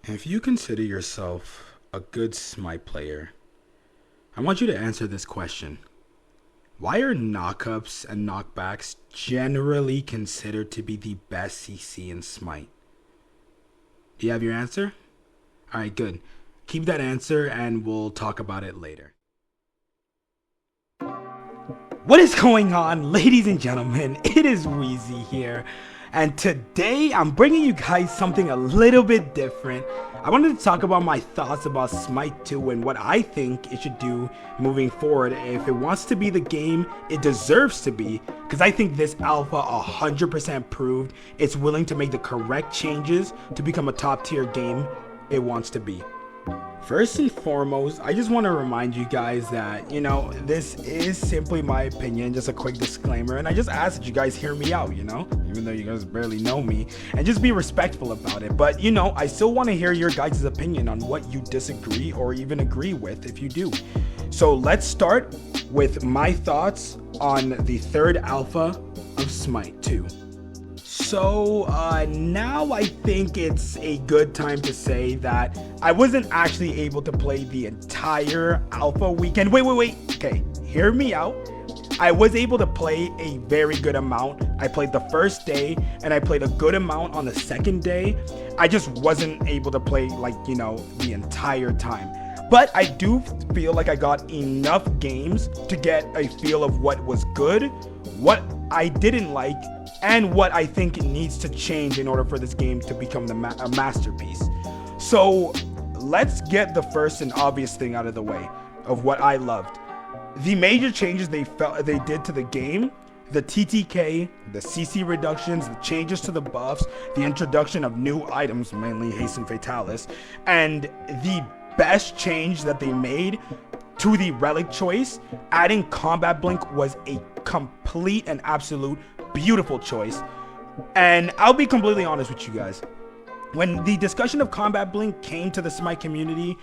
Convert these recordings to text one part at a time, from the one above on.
If you consider yourself a good Smite player, I want you to answer this question. Why are knockups and knockbacks generally considered to be the best CC in Smite? Do you have your answer? Alright, good. Keep that answer and we'll talk about it later. What is going on, ladies and gentlemen? It is Itsweeziii here, and today I'm bringing you guys something a little bit different. I wanted to talk about my thoughts about Smite 2 and what I think it should do moving forward. If it wants to be the game it deserves to be, because I think this alpha 100% proved it's willing to make the correct changes to become a top tier game it wants to be. First and foremost, I just want to remind you guys that, this is simply my opinion, just a quick disclaimer, and I just ask that you guys hear me out, even though you guys barely know me, and just be respectful about it. But, I still want to hear your guys' opinion on what you disagree or even agree with if you do. So let's start with my thoughts on the third alpha of Smite 2. So now I think it's a good time to say that I wasn't actually able to play the entire alpha weekend. Wait. Okay, hear me out. I was able to play a very good amount. I played the first day and I played a good amount on the second day. I just wasn't able to play the entire time. But I do feel like I got enough games to get a feel of what was good, what I didn't like, and what I think needs to change in order for this game to become a masterpiece. So let's get the first and obvious thing out of the way of what I loved. The major changes they did to the game, the TTK, the CC reductions, the changes to the buffs, the introduction of new items, mainly Hasten Fatalis, and the best change that they made to the relic choice, adding combat blink, was a complete and absolute beautiful choice. And I'll be completely honest with you guys, when the discussion of combat blink came to the Smite community,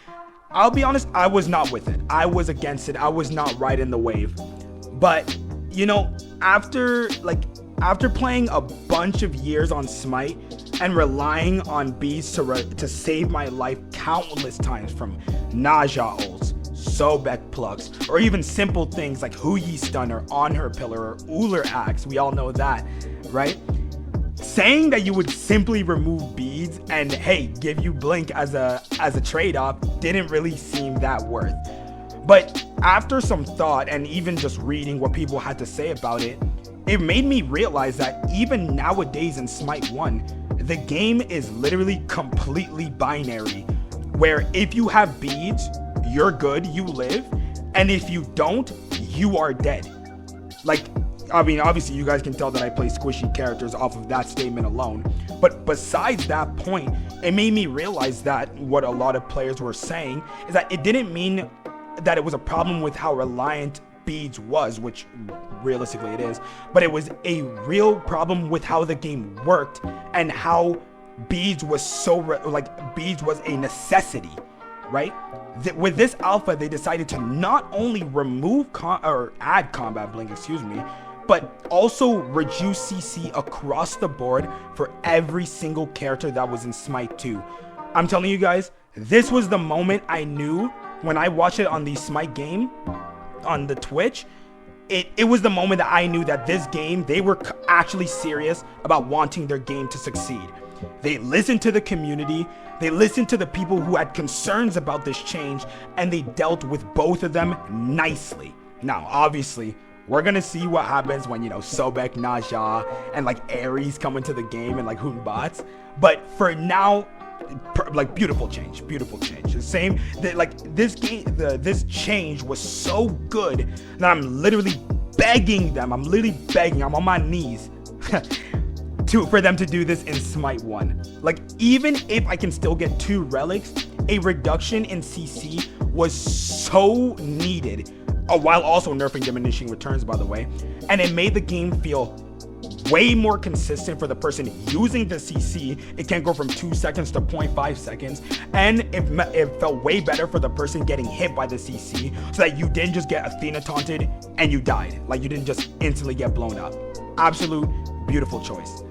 I'll be honest, I was not with it. I was against it. I was not right in the wave. But after playing a bunch of years on Smite and relying on beads to save my life countless times, from nausea ults, Sobek plucks, or even simple things like Huyi Stunner, On Her Pillar, or Uller Axe, we all know that, right? Saying that you would simply remove beads and hey, give you blink as a trade-off didn't really seem that worth. But after some thought and even just reading what people had to say about it, it made me realize that even nowadays in Smite 1, the game is literally completely binary, where if you have beads, you're good, you live, and if you don't, you are dead. Obviously you guys can tell that I play squishy characters off of that statement alone, but besides that point, it made me realize that what a lot of players were saying is that it didn't mean that it was a problem with how reliant beads was, which realistically it is, but it was a real problem with how the game worked and how beads was beads was a necessity, right? With this alpha, they decided to not only remove add combat blink, but also reduce CC across the board for every single character that was in Smite 2. I'm telling you guys, this was the moment I knew when I watched it on the Smite game on the Twitch. It was the moment that I knew that this game, they were actually serious about wanting their game to succeed. They listened to the community, they listened to the people who had concerns about this change, and they dealt with both of them nicely. Now, obviously, we're gonna see what happens when, Sobek, Naja, and Ares come into the game and Hoon bots. But for now, beautiful change. The same, this change was so good that I'm literally begging them. I'm on my knees for them to do this in Smite 1. Even if I can still get 2 relics, a reduction in CC was so needed, while also nerfing diminishing returns, by the way, and it made the game feel way more consistent for the person using the CC. It can't go from 2 seconds to 0.5 seconds, and it felt way better for the person getting hit by the CC, so that you didn't just get Athena taunted and you died. You didn't just instantly get blown up. Absolute beautiful choice.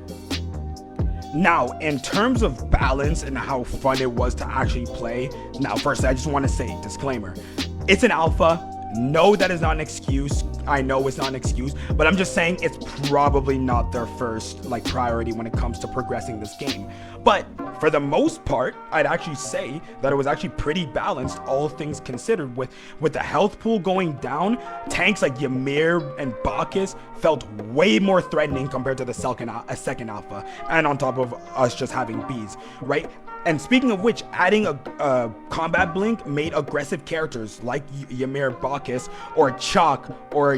Now, in terms of balance and how fun it was to actually play, now first I just want to say, disclaimer, it's an alpha. No, that is not an excuse. I know it's not an excuse, but I'm just saying it's probably not their first like priority when it comes to progressing this game. But for the most part, I'd actually say that it was actually pretty balanced, all things considered. With the health pool going down, tanks like Ymir and Bacchus felt way more threatening compared to the second alpha, and on top of us just having bees, right? And speaking of which, adding a combat blink made aggressive characters like Ymir, Bacchus, or Chuck, or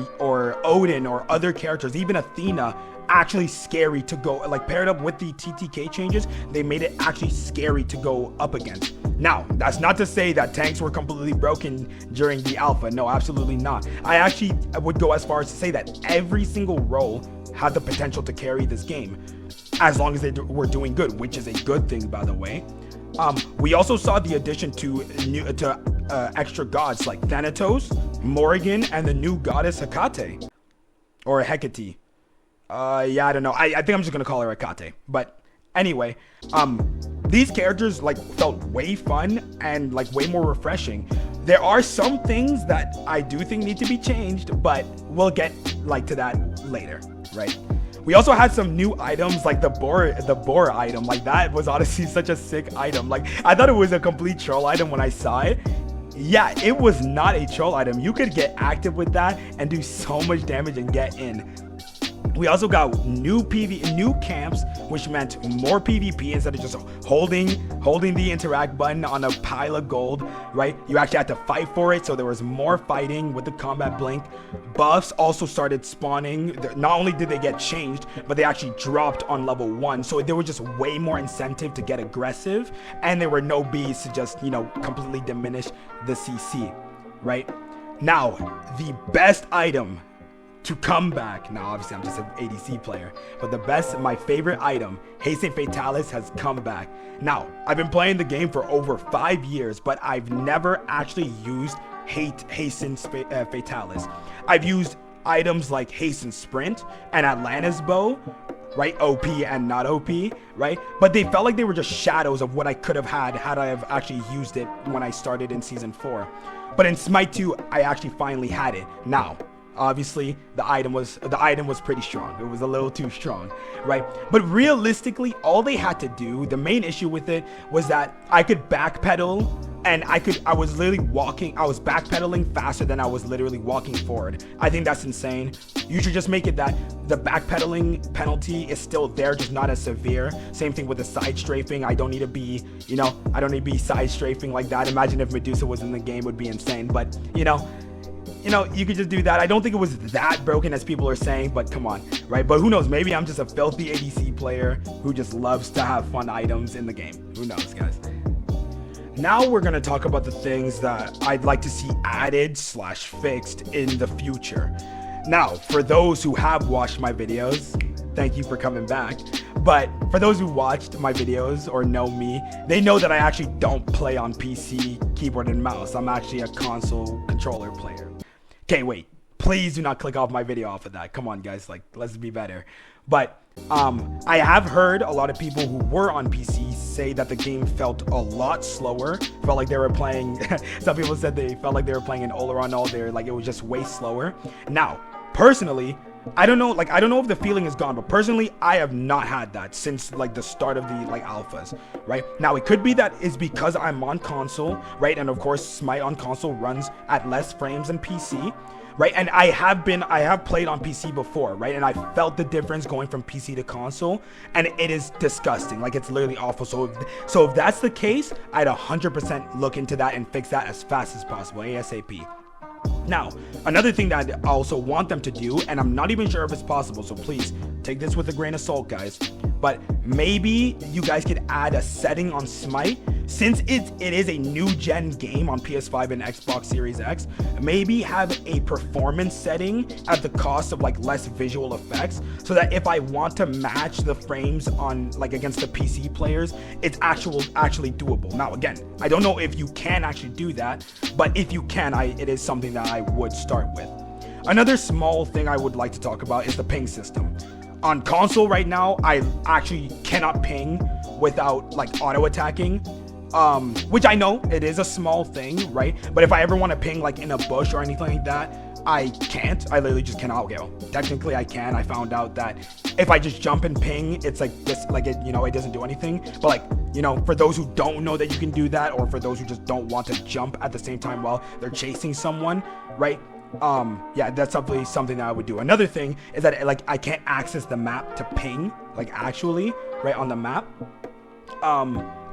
Odin, or other characters, even Athena, actually scary to go, like paired up with the TTK changes, they made it actually scary to go up against. Now, that's not to say that tanks were completely broken during the alpha. No, absolutely not. I actually would go as far as to say that every single role had the potential to carry this game, as long as they were doing good, which is a good thing, by the way. We also saw the addition to extra gods like Thanatos, Morrigan, and the new goddess Hecate, or Hecate. Yeah, I don't know. I think I'm just gonna call her Hecate. But anyway, these characters like felt way fun and like way more refreshing. There are some things that I do think need to be changed, but we'll get like to that later, right? We also had some new items like the boar item. Like that was honestly such a sick item. Like I thought it was a complete troll item when I saw it. Yeah, it was not a troll item. You could get active with that and do so much damage and get in. We also got new camps, which meant more PvP instead of just holding the interact button on a pile of gold, right? You actually had to fight for it, so there was more fighting with the combat blink. Buffs also started spawning. Not only did they get changed, but they actually dropped on level 1, so there was just way more incentive to get aggressive, and there were no bees to just, you know, completely diminish the CC, right? Now, the best item to come back. Now, obviously, I'm just an ADC player, but my favorite item, Haste Fatalis, has come back. Now, I've been playing the game for over 5 years, but I've never actually used Hasten Fatalis. I've used items like Hasten Sprint and Atlantis Bow, right? OP and not OP, right? But they felt like they were just shadows of what I could have had I have actually used it when I started in Season 4. But in Smite 2, I actually finally had it. Now, obviously, the item was pretty strong. It was a little too strong, right? But realistically, all they had to do, the main issue with it was that I could backpedal, and I was backpedaling faster than I was literally walking forward. I think that's insane. You should just make it that the backpedaling penalty is still there, just not as severe. Same thing with the side strafing. I don't need to be side strafing like that. Imagine if Medusa was in the game, it would be insane. But you could just do that. I don't think it was that broken as people are saying, but come on, right? But who knows? Maybe I'm just a filthy ADC player who just loves to have fun items in the game. Who knows, guys? Now we're going to talk about the things that I'd like to see added / fixed in the future. Now, for those who have watched my videos, thank you for coming back. But for those who watched my videos or know me, they know that I actually don't play on PC, keyboard and mouse. I'm actually a console controller player. Okay, wait, please do not click off my video off of that. Come on, guys, like, let's be better. But I have heard a lot of people who were on PC say that the game felt a lot slower. Felt like they were playing, some people said they felt like they were playing an Oleron all there, like it was just way slower. Now, personally, I don't know if the feeling is gone, but personally, I have not had that since like the start of the alphas, right? Now, it could be that it's because I'm on console, right? And of course, Smite on console runs at less frames than PC, right? And I have played on PC before, right? And I felt the difference going from PC to console, and it is disgusting. Like, it's literally awful. So if that's the case, I'd 100% look into that and fix that as fast as possible, ASAP. Now, another thing that I also want them to do, and I'm not even sure if it's possible, so please take this with a grain of salt, guys, but maybe you guys could add a setting on Smite, since it is a new gen game on PS5 and Xbox Series X. Maybe have a performance setting at the cost of like less visual effects, so that if I want to match the frames on like against the PC players, it's actually doable. Now, again, I don't know if you can actually do that, but if you can, it is something that I would start with. Another small thing I would like to talk about is the ping system. On console right now, I actually cannot ping without like auto attacking, which I know it is a small thing, right? But if I ever want to ping like in a bush or anything like that, I can't. I literally just cannot. Okay, well, technically I can. I found out that if I just jump and ping, it's like this, like it, you know, it doesn't do anything. But like, you know, for those who don't know that you can do that, or for those who just don't want to jump at the same time while they're chasing someone, right? Yeah, that's something that I would do. Another thing is that like I can't access the map to ping, like actually, right on the map.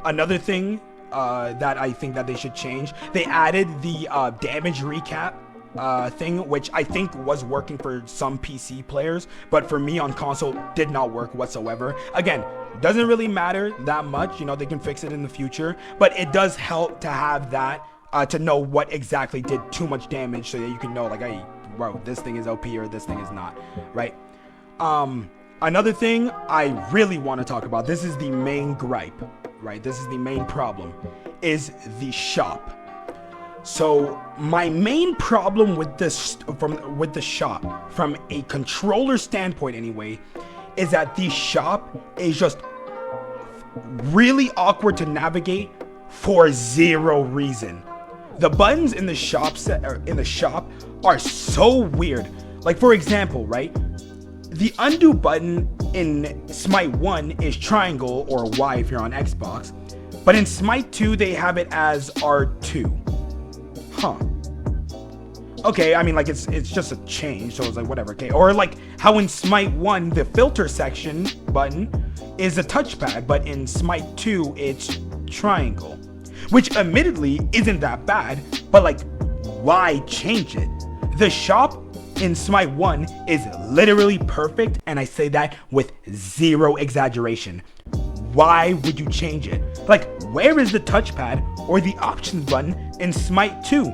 Another thing that I think that they should change, they added the damage recap thing, which I think was working for some PC players, but for me on console did not work whatsoever. Again, doesn't really matter that much, you know, they can fix it in the future, but it does help to have that, to know what exactly did too much damage, so that you can know like, hey, bro, this thing is OP or this thing is not, right? Another thing I really want to talk about, this is the main gripe, right? This is the main problem, is the shop. So my main problem with this, with the shop, from a controller standpoint anyway, is that the shop is just really awkward to navigate for zero reason. The buttons in the shop are so weird. Like for example, right? The undo button in Smite 1 is triangle or Y if you're on Xbox, but in Smite 2 they have it as R2. Huh. Okay, I mean, like, it's just a change, so it's like, whatever, okay. Or, like, how in Smite 1, the filter section button is a touchpad, but in Smite 2, it's triangle. Which, admittedly, isn't that bad, but, like, why change it? The shop in Smite 1 is literally perfect, and I say that with zero exaggeration. Why would you change it? Like, where is the touchpad or the options button in Smite 2?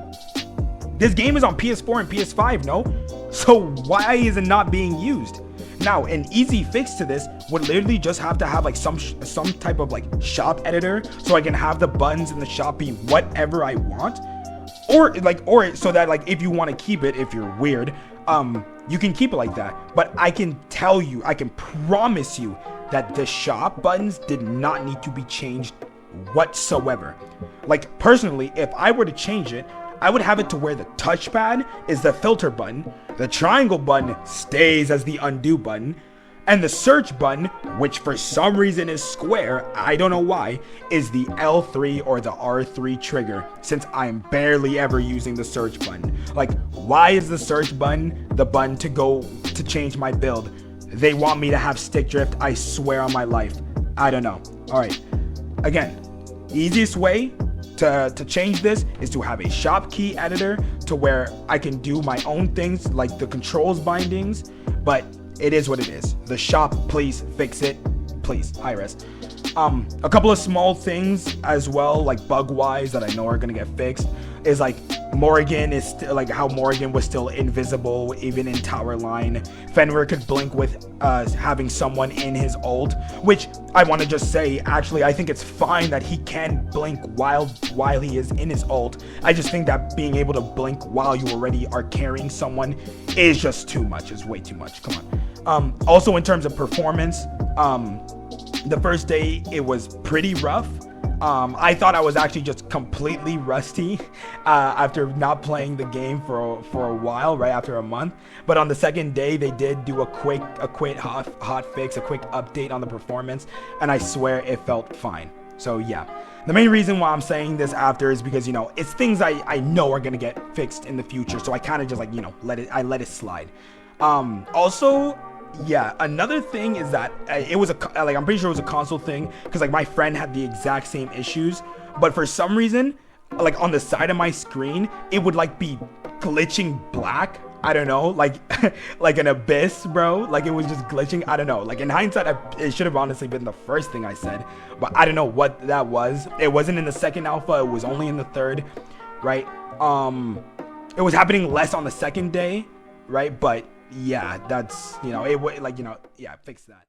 This game is on PS4 and PS5, no? So why is it not being used? Now, an easy fix to this would literally just have to have like some type of like shop editor, so I can have the buttons in the shop be whatever I want, or so that like if you want to keep it, if you're weird, you can keep it like that. But I can tell you, I can promise you that the shop buttons did not need to be changed whatsoever. Like personally, if I were to change it, I would have it to where the touchpad is the filter button, the triangle button stays as the undo button, and the search button, which for some reason is square, I don't know why, is the L3 or the R3 trigger, since I'm barely ever using the search button. Like, why is the search button the button to change my build? They want me to have stick drift, I swear on my life. I don't know. Alright, again, easiest way to change this is to have a shop key editor to where I can do my own things like the controls bindings, but it is what it is. The shop, please fix it, please, high res. A couple of small things as well, like bug wise, that I know are gonna get fixed, is like Morrigan is like how Morrigan was still invisible even in tower line. Fenrir could blink with having someone in his ult, which I want to just say, actually I think it's fine that he can blink while he is in his ult. I just think that being able to blink while you already are carrying someone is just too much, is way too much. Come on. Also in terms of performance, the first day it was pretty rough. I thought I was actually just completely rusty after not playing the game for a while, right after a month. But on the second day, they did do a quick hot fix, a quick update on the performance, and I swear it felt fine. So yeah, the main reason why I'm saying this after is because, you know, it's things I know are gonna get fixed in the future, so I kind of just like, you know, let it slide. Also, yeah, another thing is that it was I'm pretty sure it was a console thing, because like my friend had the exact same issues, but for some reason, like on the side of my screen, it would like be glitching black. I don't know, like like an abyss, bro. Like it was just glitching. I don't know. Like in hindsight, it should have honestly been the first thing I said, but I don't know what that was. It wasn't in the second alpha. It was only in the third, right? It was happening less on the second day, right? But yeah, that's, you know, it like, you know, yeah, fix that.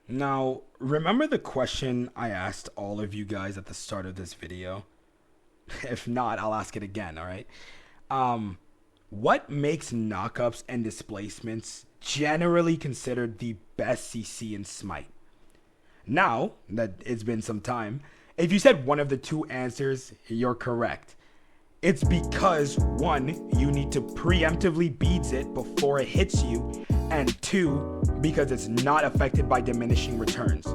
Now, remember the question I asked all of you guys at the start of this video? If not, I'll ask it again, all right? What makes knockups and displacements generally considered the best CC in Smite. Now that it's been some time, if you said one of the two answers, you're correct. It's because 1, you need to preemptively beads it before it hits you, and 2, because it's not affected by diminishing returns.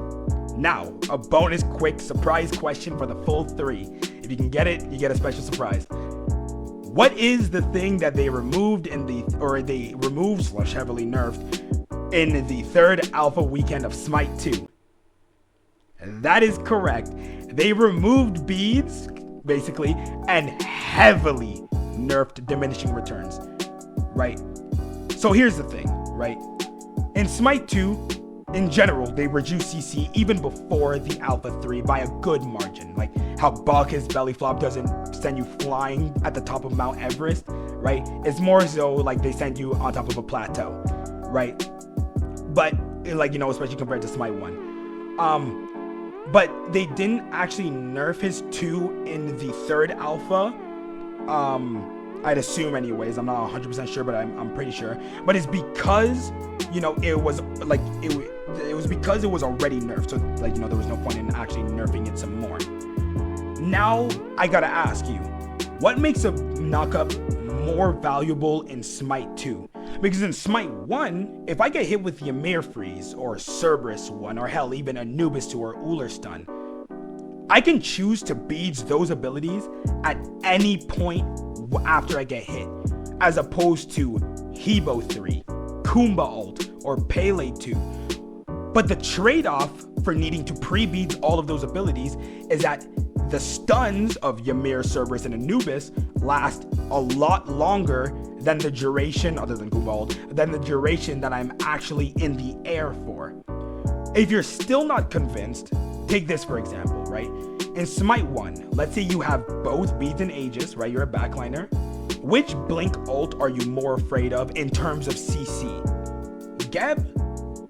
Now, a bonus quick surprise question for the full 3. If you can get it, you get a special surprise. What is the thing that they removed / heavily nerfed in the 3rd alpha weekend of Smite 2? That is correct. They removed beads, basically, and heavily nerfed diminishing returns, right? So here's the thing, right? In Smite 2, in general, they reduced CC even before the Alpha 3 by a good margin. Like how Bacchus belly flop doesn't send you flying at the top of Mount Everest, right? It's more so like they send you on top of a plateau, right? But like, you know, especially compared to Smite 1. But they didn't actually nerf his 2 in the 3rd alpha. I'd assume anyways. I'm not 100% sure, but I'm pretty sure. But it's because, you know, it was because it was already nerfed. So like, you know, there was no point in actually nerfing it some more. Now I gotta ask you, what makes a knockup more valuable in Smite 2? Because in Smite 1, if I get hit with the Ymir Freeze, or Cerberus 1, or hell, even Anubis 2 or Uller Stun, I can choose to beads those abilities at any point after I get hit, as opposed to Hebo 3, Kumba ult, or Pele 2. But the trade-off for needing to pre-bead all of those abilities is that the stuns of Ymir, Cerberus, and Anubis last a lot longer than the duration, other than Kumba ult, than the duration that I'm actually in the air for. If you're still not convinced, take this for example, right? In Smite 1, let's say you have both beads and Aegis, right? You're a backliner. Which blink ult are you more afraid of in terms of CC? Geb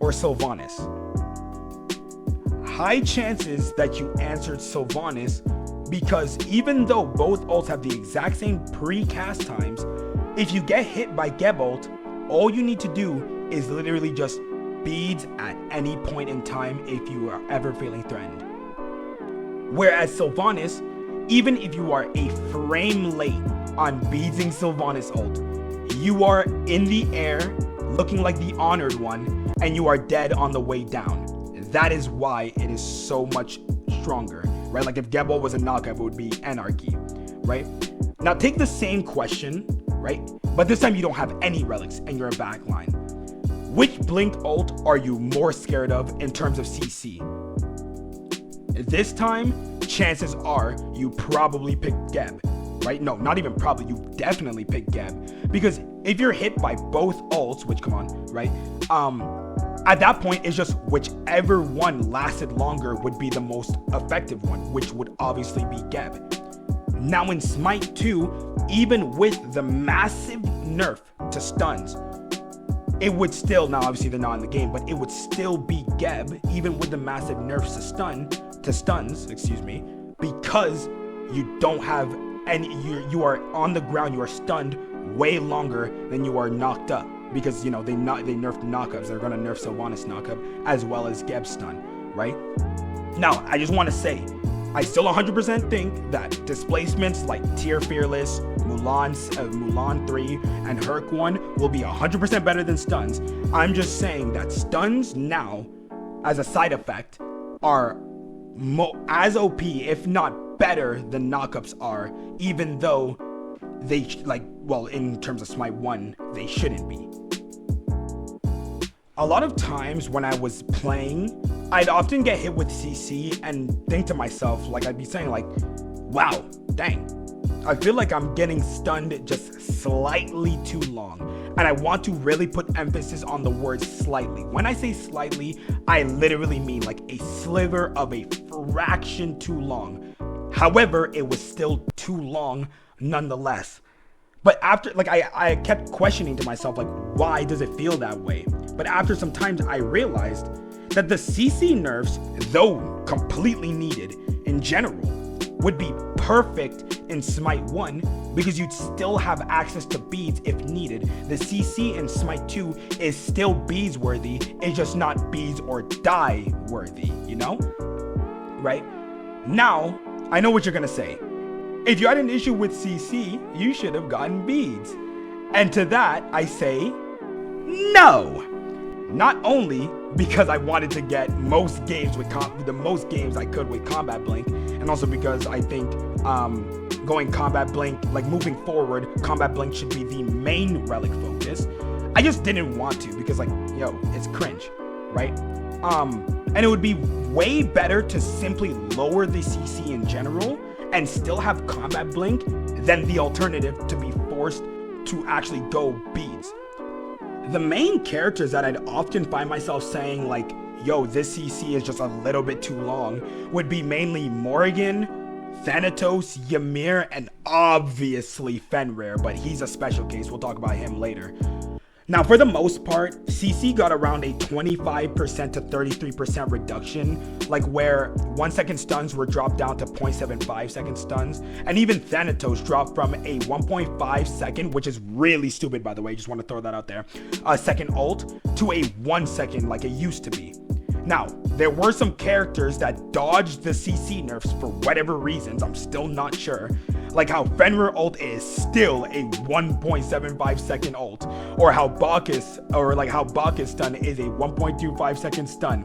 or Sylvanas? High chances that you answered Sylvanas, because even though both ults have the exact same pre-cast times, if you get hit by Geb ult, all you need to do is literally just beads at any point in time if you are ever feeling threatened. Whereas Sylvanas, even if you are a frame late on beadsing Sylvanas ult, you are in the air looking like the honored one, and you are dead on the way down. That is why it is so much stronger, right? Like if Geb ult was a knockup, it would be Anarchy, right? Now take the same question, right? But this time you don't have any relics and you're a backline. Which blink ult are you more scared of in terms of CC? This time, chances are you probably pick Geb, right? No, not even probably, you definitely pick Geb. Because if you're hit by both ults, which come on, right? At that point, it's just whichever one lasted longer would be the most effective one, which would obviously be Geb. Now in Smite 2, even with the massive nerf to stuns, it would still, now obviously they're not in the game, but it would still be Geb, even with the massive nerfs to stuns, because you don't have any, you are on the ground, you are stunned way longer than you are knocked up. Because, you know, they nerfed knockups. They're going to nerf Sylvanas knockup as well as Geb stun, right? Now, I just want to say, I still 100% think that displacements like Tier Fearless, Mulan 3, and Herc 1 will be 100% better than stuns. I'm just saying that stuns now, as a side effect, are as OP, if not better than knockups are, even though they, in terms of Smite 1, they shouldn't be. A lot of times when I was playing, I'd often get hit with CC and think to myself, like I'd be saying like, wow, dang, I feel like I'm getting stunned just slightly too long. And I want to really put emphasis on the word slightly. When I say slightly, I literally mean like a sliver of a fraction too long. However, it was still too long nonetheless. But after, like, I kept questioning to myself, like, why does it feel that way? But after some time, I realized that the CC nerfs, though completely needed in general, would be perfect in Smite 1 because you'd still have access to beads if needed. The CC in Smite 2 is still beads worthy, it's just not beads or die worthy, you know? Right? Now, I know what you're gonna say. If you had an issue with CC, you should have gotten beads. And to that, I say, no! Not only because I wanted to get most games with the most games I could with Combat Blink, and also because I think going Combat Blink, like moving forward, Combat Blink should be the main relic focus. I just didn't want to because, like, yo, it's cringe, right? And it would be way better to simply lower the CC in general and still have Combat Blink than the alternative to be forced to actually go beads. The main characters that I'd often find myself saying, like, yo, this CC is just a little bit too long, would be mainly Morrigan, Thanatos, Ymir, and obviously Fenrir, but he's a special case, we'll talk about him later. Now, for the most part, CC got around a 25% to 33% reduction, like where 1 second stuns were dropped down to 0.75 second stuns, and even Thanatos dropped from a 1.5 second, which is really stupid, by the way, just want to throw that out there, a second ult, to a 1 second like it used to be. Now, there were some characters that dodged the CC nerfs for whatever reasons, I'm still not sure. Like how Fenrir ult is still a 1.75 second ult, or how Bacchus stun is a 1.25 second stun.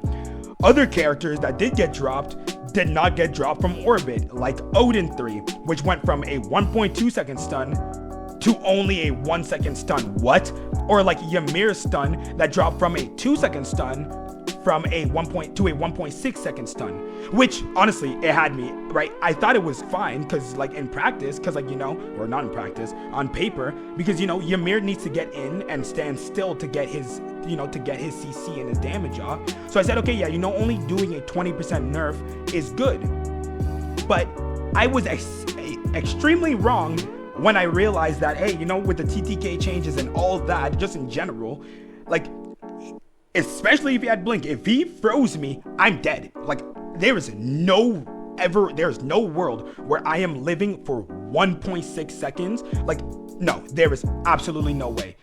Other characters that did get dropped did not get dropped from orbit, like Odin 3, which went from a 1.2 second stun to only a 1 second stun. What? Or like Ymir's stun that dropped from a 2 second stun from a 1.6 second stun, which honestly, it had me, right? I thought it was fine because, like, in practice, because, like, you know, or not in practice, on paper, because, you know, Ymir needs to get in and stand still to get his, you know, to get his CC and his damage off. So I said, okay, yeah, you know, only doing a 20% nerf is good. But I was extremely wrong when I realized that, hey, you know, with the TTK changes and all that, just in general, like, especially if he had Blink, if he froze me, I'm dead. Like, there's no world where I am living for 1.6 seconds. Like, no, there is absolutely no way.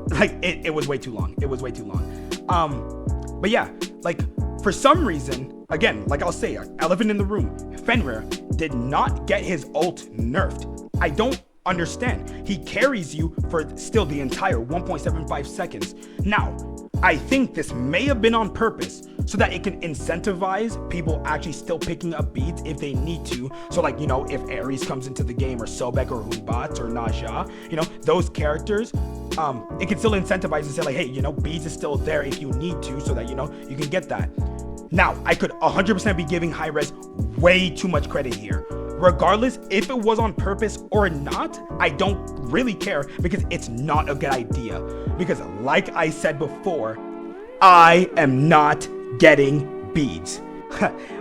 Like, it was way too long. It was way too long. But yeah, like, for some reason, again, like I'll say, elephant in the room, Fenrir did not get his ult nerfed. I don't understand. He carries you for still the entire 1.75 seconds. Now, I think this may have been on purpose so that it can incentivize people actually still picking up beads if they need to. So, like, you know, if Ares comes into the game, or Sobek, or Hubat, or Naja, you know, those characters, it can still incentivize and say, like, hey, you know, beads is still there if you need to, so that, you know, you can get that. Now, I could 100% be giving Hi-Rez way too much credit here. Regardless if it was on purpose or not, I don't really care because it's not a good idea. Because like I said before, I am not getting beads.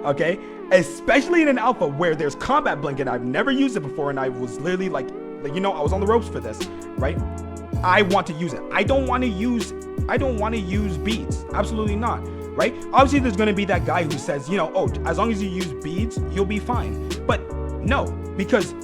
Okay? Especially in an alpha where there's Combat Blink and I've never used it before, and I was literally like, you know, I was on the ropes for this, right? I want to use it. I don't want to use beads. Absolutely not. Right? Obviously there's going to be that guy who says, you know, oh, as long as you use beads, you'll be fine. But no, because,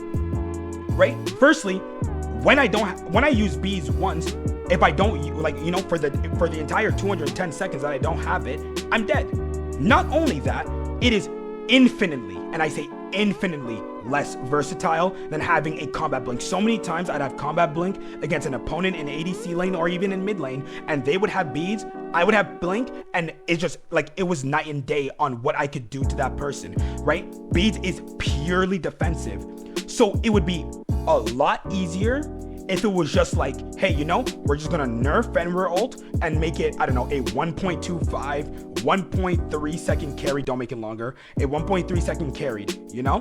right, firstly, when I use beads once, if I don't, like, you know, for the entire 210 seconds that I don't have it, I'm dead. Not only that, it is infinitely, and I say infinitely, less versatile than having a Combat Blink. So many times I'd have Combat Blink against an opponent in ADC lane or even in mid lane, and they would have beads, I would have Blink, and it's just like, it was night and day on what I could do to that person, right? Beads is purely defensive. So it would be a lot easier if it was just like, hey, you know, we're just gonna nerf Fenrir ult and make it, I don't know, a 1.25, 1.3 second carry, don't make it longer, a 1.3 second carried, you know?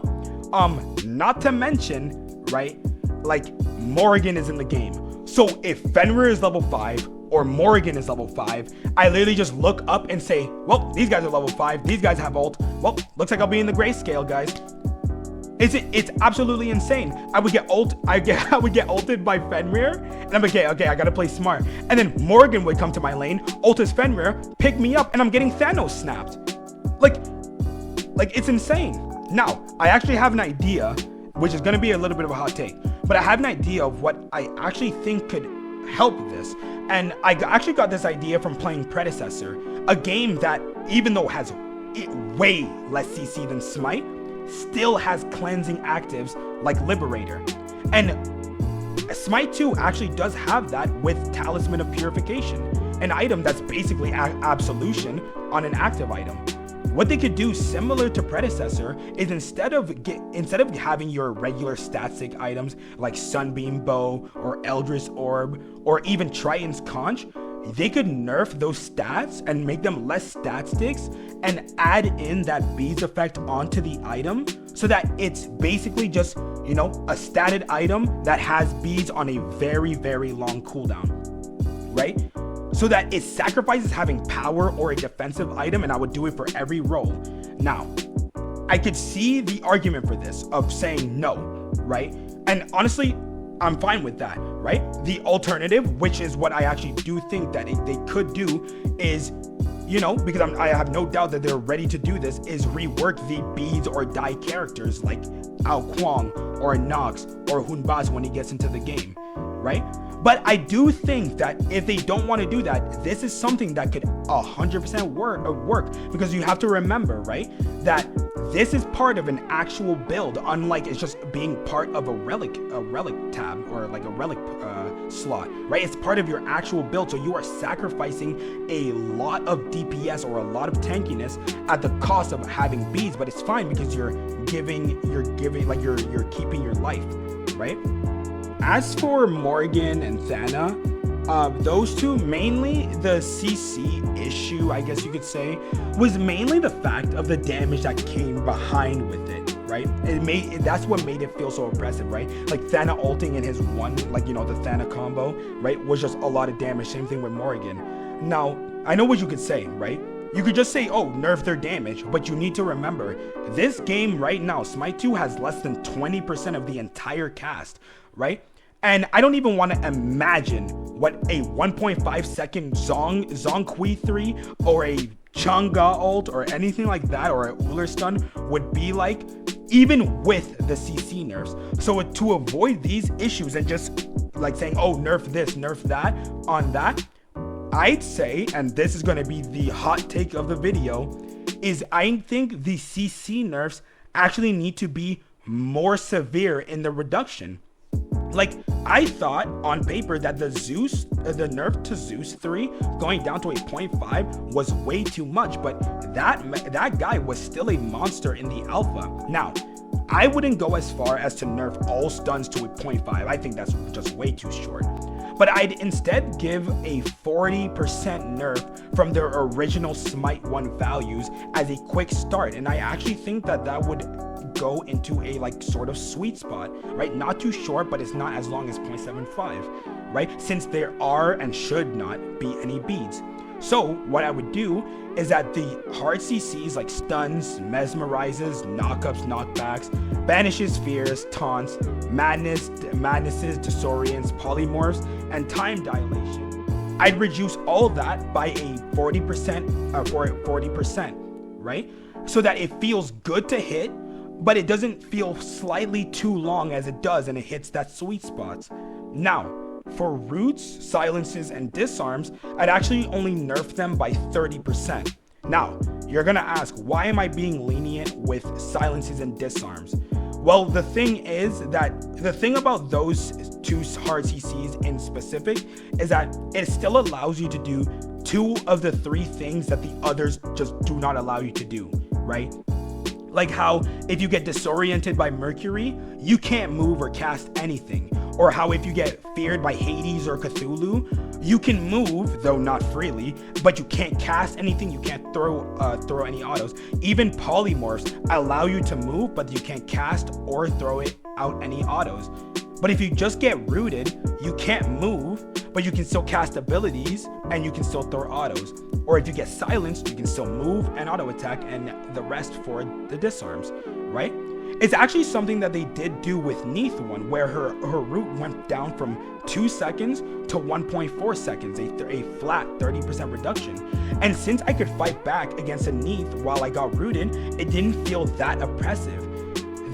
Not to mention, right, like, Morrigan is in the game. So if Fenrir is level 5 or Morrigan is level 5, I literally just look up and say, well, these guys are level 5, these guys have ult, well, looks like I'll be in the grayscale, guys. It's absolutely insane. I would get ulted by Fenrir, and I'm like, okay, I gotta play smart. And then Morgan would come to my lane, ult his Fenrir, pick me up, and I'm getting Thanos snapped. Like it's insane. Now, I actually have an idea which is going to be a little bit of a hot take, but I have an idea of what I actually think could help this. And I actually got this idea from playing Predecessor, a game that, even though it has way less CC than Smite, still has cleansing actives like Liberator. And Smite 2 actually does have that with Talisman of Purification, an item that's basically absolution on an active item. What they could do, similar to Predecessor, is instead of having your regular static items like Sunbeam Bow or Eldritch Orb or even Triton's Conch, they could nerf those stats and make them less stat sticks and add in that beads effect onto the item so that it's basically just, you know, a statted item that has beads on a very, very long cooldown, right? So that it sacrifices having power or a defensive item, and I would do it for every role. Now, I could see the argument for this of saying no, right? And honestly, I'm fine with that, right? The alternative, which is what I actually do think that they could do, is, you know, because I have no doubt that they're ready to do this, is rework the beads or die characters like Ao Kuang or Nox or Hunbaz when he gets into the game, right? But I do think that if they don't want to do that, this is something that could 100% work, because you have to remember, right, that this is part of an actual build, unlike it's just being part of a relic tab or like a relic slot, right? It's part of your actual build, so you are sacrificing a lot of DPS or a lot of tankiness at the cost of having beads, but it's fine because you're keeping your life, right? As for Morgan and Thana, those two, mainly the CC issue, I guess you could say, was mainly the fact of the damage that came behind with it, right? That's what made it feel so oppressive, right? Like Thana ulting in his one, like, you know, the Thana combo, right, was just a lot of damage. Same thing with Morgan. Now, I know what you could say, right? You could just say, oh, nerf their damage, but you need to remember, this game right now, Smite 2 has less than 20% of the entire cast, right? And I don't even want to imagine what a 1.5 second Zong Kui 3 or a Chang'e ult or anything like that, or a Uller stun would be like, even with the CC nerfs. So to avoid these issues and just like saying, oh, nerf this, nerf that on that, I'd say, and this is going to be the hot take of the video, is I think the CC nerfs actually need to be more severe in the reduction. Like, I thought on paper that the nerf to Zeus 3 going down to a 0.5 was way too much, but that guy was still a monster in the alpha. Now, I wouldn't go as far as to nerf all stuns to a 0.5. I think that's just way too short. But I'd instead give a 40% nerf from their original Smite 1 values as a quick start. And I actually think that would go into a like sort of sweet spot, right? Not too short, but it's not as long as 0.75, right? Since there are and should not be any beads. So what I would do is that the hard CCs like stuns, mesmerizes, knockups, knockbacks, banishes, fears, taunts, madnesses, disorients, polymorphs, and time dilation, I'd reduce all that by a 40%, right? So that it feels good to hit, but it doesn't feel slightly too long as it does, and it hits that sweet spots. Now, for roots, silences, and disarms, I'd actually only nerf them by 30%. Now, you're gonna ask, why am I being lenient with silences and disarms? Well, the thing about those two hard CCs in specific is that it still allows you to do 2 of the 3 things that the others just do not allow you to do, right? Like how if you get disoriented by Mercury, you can't move or cast anything. Or how if you get feared by Hades or Cthulhu, you can move, though not freely, but you can't cast anything, you can't throw any autos. Even polymorphs allow you to move, but you can't cast or throw it out any autos. But if you just get rooted, you can't move, but you can still cast abilities and you can still throw autos. Or if you get silenced, you can still move and auto attack and the rest for the disarms, right? It's actually something that they did do with Neath one, where her root went down from 2 seconds to 1.4 seconds, a flat 30% reduction. And since I could fight back against a Neath while I got rooted, it didn't feel that oppressive.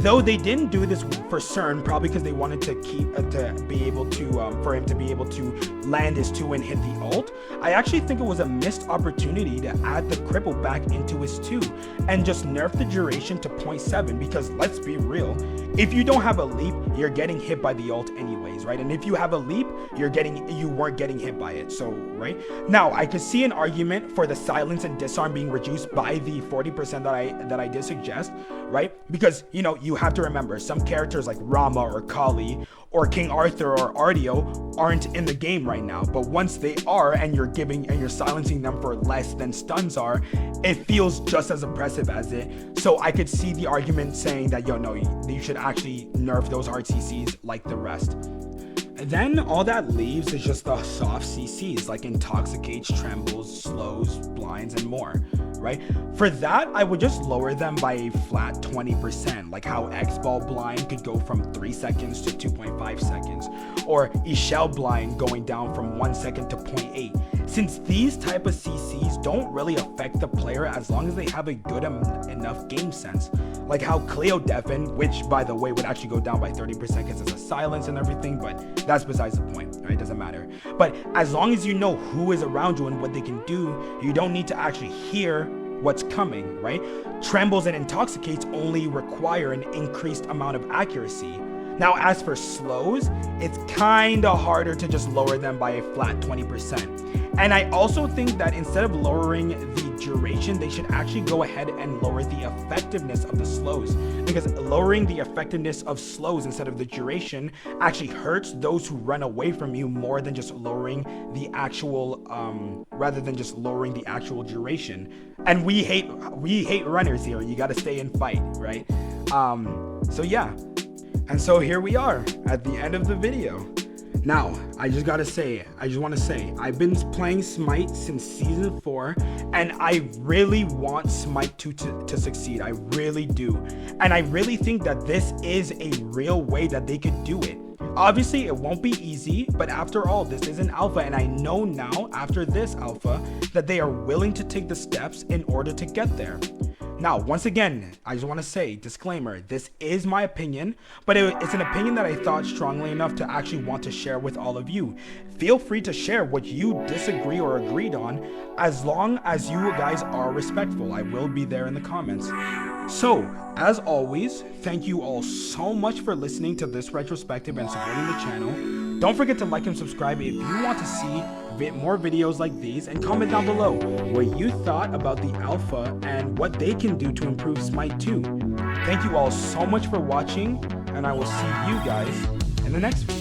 Though they didn't do this for CERN, probably because they wanted to keep to be able to for him to be able to land his 2 and hit the ult. I actually think it was a missed opportunity to add the cripple back into his 2 and just nerf the duration to 0.7, because let's be real, if you don't have a leap, you're getting hit by the ult anyways, right? And if you have a leap, you weren't getting hit by it. So right now I could see an argument for the silence and disarm being reduced by the 40% that I did suggest, right? Because you have to remember, some characters like Rama or Kali or King Arthur or Artio aren't in the game right now, but once they are and you're silencing them for less than stuns are, it feels just as impressive as it. So I could see the argument saying that no, you should actually nerf those hard CCs like the rest. And then all that leaves is just the soft CCs like intoxicates, trembles, slows, blinds, and more, right? For that, I would just lower them by a flat 20%, like how X-Ball blind could go from 3 seconds to 2.5 seconds, or Ishel blind going down from 1 second to 0.8. Since these type of CCs don't really affect the player as long as they have a good enough game sense. Like how Cleo Deafen, which by the way would actually go down by 30% because it's a silence and everything, but that's besides the point, right? It doesn't matter. But as long as you know who is around you and what they can do, you don't need to actually hear what's coming, right? Trembles and intoxicates only require an increased amount of accuracy. Now, as for slows, it's kinda harder to just lower them by a flat 20%. And I also think that instead of lowering the duration, they should actually go ahead and lower the effectiveness of the slows, because lowering the effectiveness of slows instead of the duration actually hurts those who run away from you more than just lowering the actual rather than just lowering the actual duration. And we hate runners here. You got to stay and fight, right? So yeah. And so here we are at the end of the video. Now, I just want to say, I've been playing Smite since Season 4, and I really want Smite 2 to succeed. I really do. And I really think that this is a real way that they could do it. Obviously, it won't be easy, but after all, this is an alpha, and I know now, after this alpha, that they are willing to take the steps in order to get there. Now, once again, I just want to say, disclaimer, this is my opinion, but it's an opinion that I thought strongly enough to actually want to share with all of you. Feel free to share what you disagree or agreed on, as long as you guys are respectful. I will be there in the comments. So, as always, thank you all so much for listening to this retrospective and supporting the channel. Don't forget to like and subscribe if you want to see more videos like these, and comment down below what you thought about the alpha and what they can do to improve Smite 2. Thank you all so much for watching, and I will see you guys in the next video.